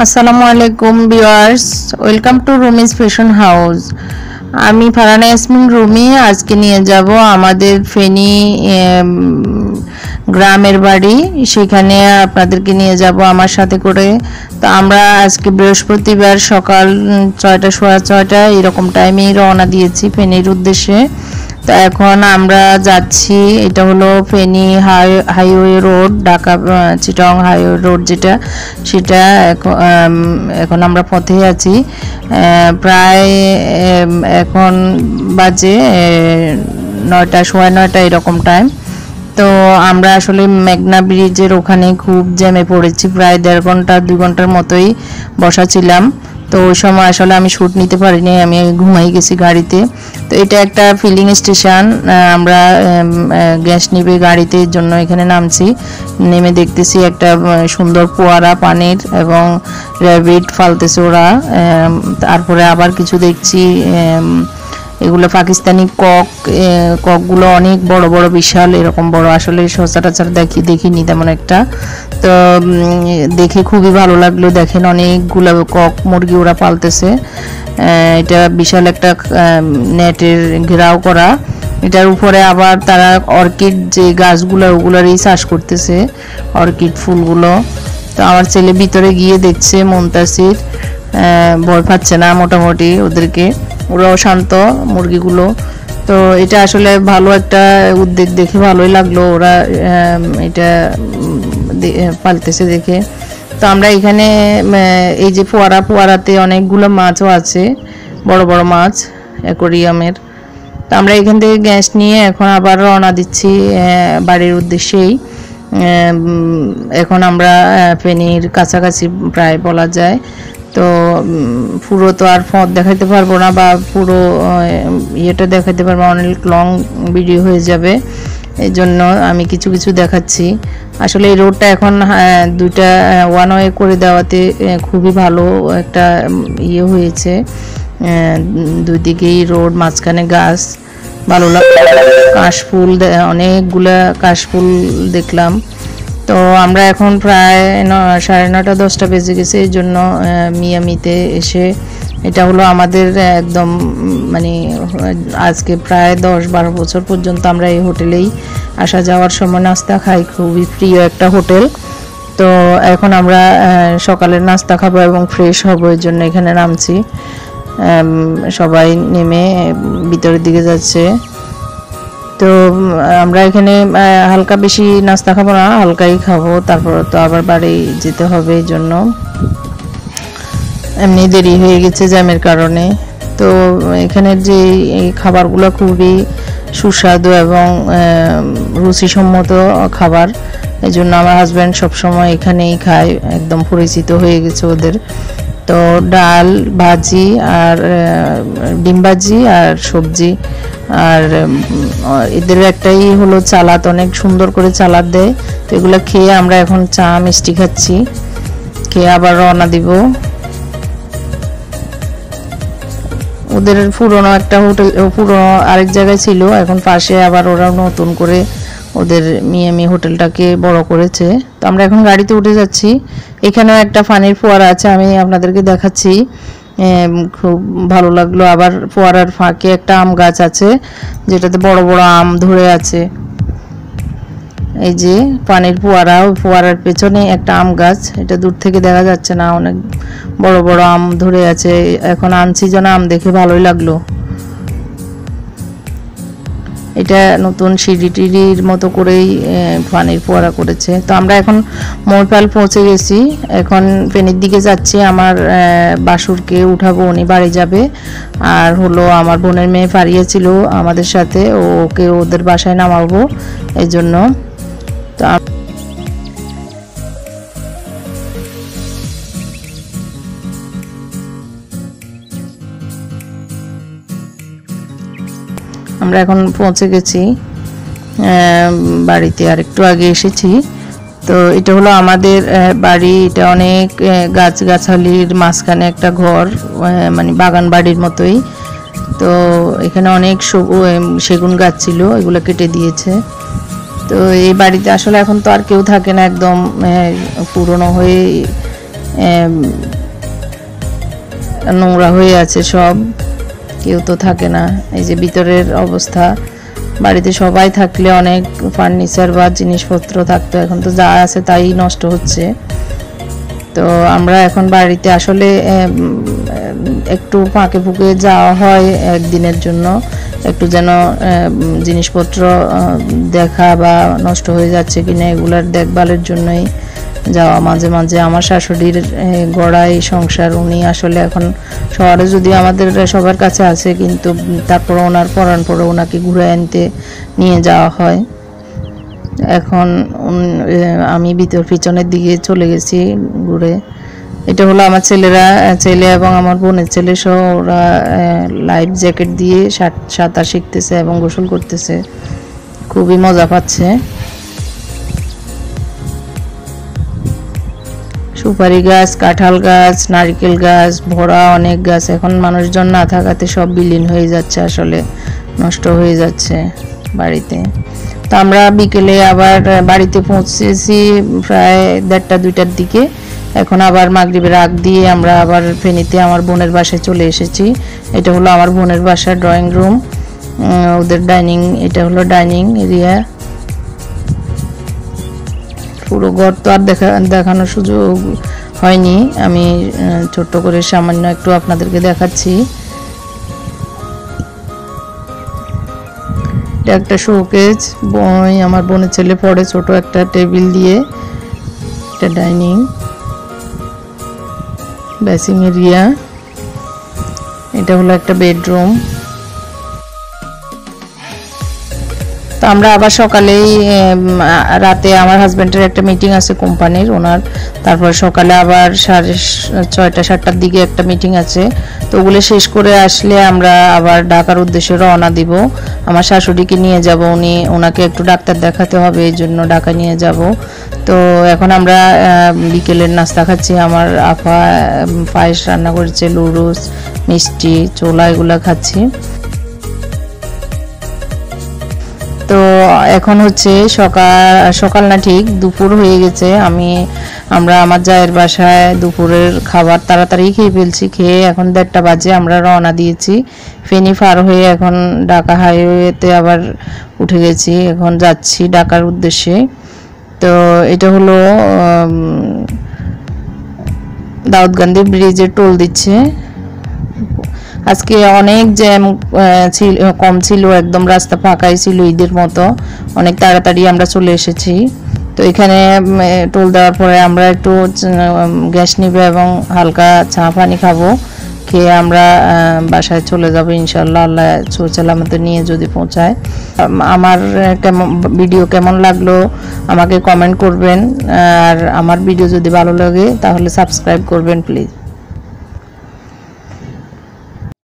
আসসালামু আলাইকুম viewers, welcome to Rumi's fashion house. আমি ফারহানা ইয়াসমিন রুমি। আজকে নিয়ে যাব আমাদের ফেনী গ্রামের বাড়ি, সেখানে আপনাদেরকে নিয়ে যাব আমার সাথে করে। তো আমরা আজকে বৃহস্পতিবার সকাল 6টা সোয়া 6টা এরকম টাইমেই রওনা দিয়েছি ফেনীর উদ্দেশ্যে। তো এখন আমরা যাচ্ছি, এটা হলো Feni highway road, Dhaka Chittagong highway road যেটা, সেটা এখন আমরা পথে আছি। প্রায় এখন বাজে 9টা সোয়া 9টা এরকম টাইম। তো আমরা আসলে মেঘনা ব্রিজের ওখানে খুব জ্যামে পড়েছি, প্রায় 1.5 ঘন্টা 2 ঘন্টার মতোই বসা ছিলাম। তো ওই সময় আসলে আমি শ্যুট নিতে পারিনি, আমি ঘুমাই গেছি গাড়িতে। তো এটা একটা ফিলিং স্টেশন, আমরা গ্যাস নিবে গাড়িতে জন্য এখানে নামছি। নেমে দেখতেছি একটা সুন্দর ফোয়ারা পানির এবং র্যাবিট ফালতেছে ওরা। তারপরে আবার কিছু দেখছি এগুলো পাকিস্তানি ককগুলো অনেক বড় বড়, বিশাল এরকম বড়, আসলে সচরাচর দেখিনি তেমন একটা। তো দেখে খুবই ভালো লাগলো। দেখেন অনেকগুলো কক মুরগি ওরা পালতেছে। এটা বিশাল একটা নেটের ঘেরাও করা। এটার উপরে আবার তারা অর্কিড যে গাছগুলো ওগুলোরই চাষ করতেছে, অর্কিড ফুলগুলো। তো আমার ছেলে ভিতরে গিয়ে দেখছে, মুনতাসির ভয় পাচ্ছে না মোটামুটি ওদেরকে, ওরাও শান্ত মুরগিগুলো। তো এটা আসলে ভালো একটা উদ্যোগ, দেখে ভালোই লাগলো ওরা এটা পালতেছে দেখে। তো আমরা এখানে এই যে ফোয়ারাতে অনেকগুলো মাছও আছে, বড় বড় মাছ অ্যাকোরিয়ামের। তো আমরা এখান থেকে গ্যাস নিয়ে এখন আবার রওনা দিচ্ছি বাড়ির উদ্দেশ্যেই। এখন আমরা ফেনীর কাছাকাছি প্রায় বলা যায়। তো পুরো তো আর পথ দেখাইতে পারবো না, বা পুরো ইয়েটা দেখাইতে পারবো, অনেক লং ভিডিও হয়ে যাবে। এই জন্য আমি কিছু কিছু দেখাচ্ছি। আসলে এই রোডটা এখন দুইটা ওয়ান ওয়ে করে দেওয়াতে খুবই ভালো একটা ইয়ে হয়েছে। দুই দিকেই রোড, মাঝখানে গাছ, ভালো লাগলো। কাশফুল, অনেকগুলা কাশফুল দেখলাম। তো আমরা এখন প্রায় 9:30 10টা বেজে গেছে। এই জন্য মিয়ামিতে এসে, এটা হলো আমাদের একদম মানে আজকে প্রায় 10-12 বছর পর্যন্ত আমরা এই হোটেলেই আসা যাওয়ার সময় নাস্তা খাই, খুবই প্রিয় একটা হোটেল। তো এখন আমরা সকালের নাস্তা খাবো এবং ফ্রেশ হবো, এর জন্য এখানে নামছি। সবাই নেমে ভিতরের দিকে যাচ্ছে। তো আমরা এখানে হালকা বেশি নাস্তা খাবো না, হালকাই খাবো, তারপর তো আবার বাড়ি যেতে হবে, এই জন্য এমনি দেরি হয়ে গেছে জ্যামের কারণে। তো এখানের যে এই খাবারগুলো খুবই সুস্বাদু এবং রুচিসম্মত খাবার, এই জন্য আমার হাজব্যান্ড সবসময় এখানেই খায়, একদম পরিচিত হয়ে গেছে ওদের। তো ডাল, ভাজি আর ডিম ভাজি আর সবজি, আর এদের একটাই হলো চালাদ, অনেক সুন্দর করে চালাদ দেয়। তো এগুলো খেয়ে আমরা এখন চা মিষ্টি খাচ্ছি, খেয়ে আবার রওনা দিব। ওদের পুরনো একটা হোটেল, পুরনো আরেক জায়গায় ছিল, এখন পাশে আবার ওরা নতুন করে ওদের মিয়ামি হোটেলটাকে বড় করেছে। তো আমরা এখন গাড়িতে উঠে যাচ্ছি। এখানেও একটা পানির ফোয়ারা আছে, আমি আপনাদেরকে দেখাচ্ছি, খুব ভালো লাগলো। আবার ফোয়ারার ফাঁকে একটা আম গাছ আছে, যেটাতে বড় বড় আম ধরে আছে। এই যে পানির ফোয়ারা, ওই ফোয়ারার পেছনে একটা আম গাছ, এটা দূর থেকে দেখা যাচ্ছে না, অনেক বড় বড় আম ধরে আছে। এখন আম সিজন, আম দেখে ভালোই লাগলো। এটা নতুন সিঁড়িটির মতো করেই পানির ফোয়ারা করেছে। তো আমরা এখন মহিপাল পৌঁছে গেছি, এখন ফেনীর দিকে যাচ্ছি। আমার বাসুরকে উঠাবো, উনি বাড়ি যাবে। আর হলো আমার বোনের মেয়ে ফারিয়া ছিল আমাদের সাথে, ওকে ওদের বাসায় নামাবো, এই জন্য। তো আমরা এখন পৌঁছে গেছি বাড়িতে, আর একটু আগে এসেছি। তো এটা হলো আমাদের বাড়ি, এটা অনেক গাছগাছালির মাঝখানে একটা ঘর, মানে বাগান বাড়ির মতোই। তো এখানে অনেক সেগুন গাছ ছিল, এগুলো কেটে দিয়েছে। তো এই বাড়িতে আসলে এখন তো আর কেউ থাকে না, একদম পুরনো হয়ে নোংরা হয়ে আছে সব, কেউ তো থাকে না। এই যে ভিতরের অবস্থা, বাড়িতে সবাই থাকলে অনেক ফার্নিচার বা জিনিসপত্র থাকতো, এখন তো যা আছে তাই নষ্ট হচ্ছে। তো আমরা এখন বাড়িতে আসলে একটু ফাঁকে ফুঁকে যাওয়া হয় একদিনের জন্য, একটু যেন জিনিসপত্র দেখা বা নষ্ট হয়ে যাচ্ছে কিনা এগুলার দেখভালের জন্যই যাওয়া মাঝে মাঝে। আমার শাশুড়ির গড়াই সংসার, উনি আসলে এখন শহরে যদি আমাদের সবার কাছে আছে, কিন্তু তারপর ওনার পরার পরে ওনাকে ঘুরে আনতে নিয়ে যাওয়া হয়। এখন আমি পিছনের দিকে চলে গেছি ঘুরে। এটা হলো আমার ছেলে এবং আমার বোনের ছেলে সহ, ওরা লাইফ জ্যাকেট দিয়ে সাঁতার শিখতেছে এবং গোসল করতেছে, খুবই মজা পাচ্ছে। সুপারি গাছ, কাঁঠাল গাছ, নারকেল গাছ ভরা অনেক গাছ, এখন মানুষজন না থাকাতে সব বিলীন হয়ে যাচ্ছে, আসলে নষ্ট হয়ে যাচ্ছে বাড়িতে। তো আমরা বিকেলে আবার বাড়িতে পৌঁছেছি প্রায় 1:30-2টার দিকে। এখন আবার মাগরিবের আগ দিয়ে আমরা আবার ফেনীতে আমার বোনের বাসায় চলে এসেছি। এটা হলো আমার বোনের বাসার ড্রয়িং রুম, ওদের ডাইনিং, এটা হলো ডাইনিং এরিয়া। পুরো ঘর তো আর দেখানোর সুযোগ হয়নি, আমি ছোট্ট করে সামান্য একটু আপনাদেরকে দেখাচ্ছি। এটা একটা শোকেজ, বই আমার বোনের ছেলে পড়ে, ছোট একটা টেবিল দিয়ে। এটা ডাইনিং, ড্রেসিং এরিয়া, এটা হলো একটা বেডরুম। তো আমরা আবার সকালেই, রাতে আমার হাজব্যান্ডের একটা মিটিং আছে কোম্পানির ওনার, তারপর সকালে আবার 6:30-7টার দিকে একটা মিটিং আছে। তো ওগুলো শেষ করে আসলে আমরা আবার ঢাকার উদ্দেশ্যে রওনা দিব। আমার শাশুড়িকে নিয়ে যাব, ওনাকে একটু ডাক্তার দেখাতে হবে, এই জন্য ঢাকা নিয়ে যাব। তো এখন আমরা বিকেলের নাস্তা খাচ্ছি। আমার আপা পায়েস রান্না করেছে, লুরুস, মিষ্টি, ছোলা, এগুলো খাচ্ছি। তো এখন হচ্ছে সকাল না, ঠিক দুপুর হয়ে গেছে। আমরা আমার জায়ের বাসায় দুপুরের খাবার তাড়াতাড়ি খেয়ে ফেলছি, খেয়ে এখন 1:30 বাজে আমরা রওনা দিয়েছি। ফেনী পার হয়ে এখন ঢাকা হাইওয়েতে আবার উঠে গেছি, এখন যাচ্ছি ঢাকার উদ্দেশ্যে। তো এটা হলো দাউদকান্দি ব্রিজের টোল দিচ্ছে। আজকে অনেক জ্যাম কম ছিল, একদম রাস্তা ফাঁকাই ছিল, ঈদের মতো। অনেক তাড়াতাড়ি আমরা চলে এসেছি। তো এখানে টোল দেওয়ার পরে আমরা একটু গ্যাস নিব এবং হালকা চা পানি খাবো, খেয়ে আমরা বাসায় চলে যাব ইনশাল্লাহ, আল্লাহ সালামতে নিয়ে যদি পৌঁছায়। আমার ভিডিও কেমন লাগলো আমাকে কমেন্ট করবেন, আর আমার ভিডিও যদি ভালো লাগে তাহলে সাবস্ক্রাইব করবেন প্লিজ।